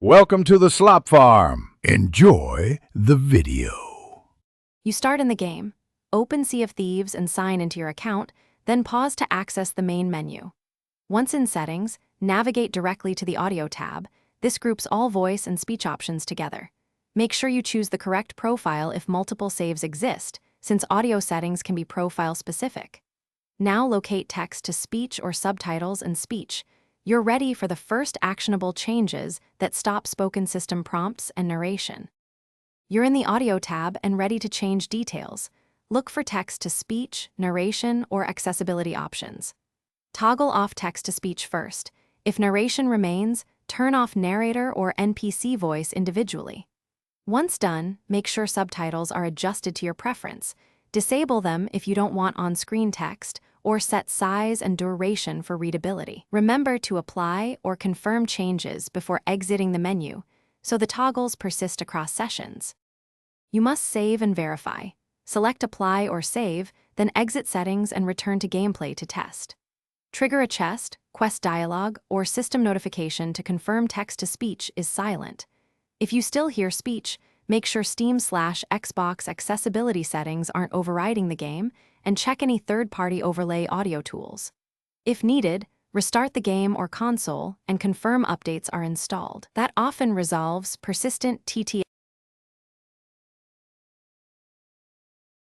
Welcome to the Slop Farm. Enjoy the video. You start in the game, open Sea of Thieves and sign into your account, then pause to access the main menu. Once in Settings, navigate directly to the Audio tab. This groups all voice and speech options together. Make sure you choose the correct profile if multiple saves exist, since audio settings can be profile-specific. Now locate text-to-speech or subtitles and speech. You're ready for the first actionable changes that stop spoken system prompts and narration. You're in the Audio tab and ready to change details. Look for text-to-speech, narration, or accessibility options. Toggle off text-to-speech first. If narration remains, turn off narrator or NPC voice individually. Once done, make sure subtitles are adjusted to your preference. Disable them if you don't want on-screen text, or set size and duration for readability. Remember to apply or confirm changes before exiting the menu, so the toggles persist across sessions. You must save and verify. Select Apply or Save, then exit settings and return to gameplay to test. Trigger a chest, quest dialog, or system notification to confirm text-to-speech is silent. If you still hear speech, make sure Steam/Xbox accessibility settings aren't overriding the game, and check any third-party overlay audio tools. If needed, restart the game or console and confirm updates are installed. That often resolves persistent TTS.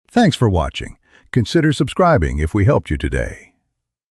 Thanks for watching. Consider subscribing if we helped you today.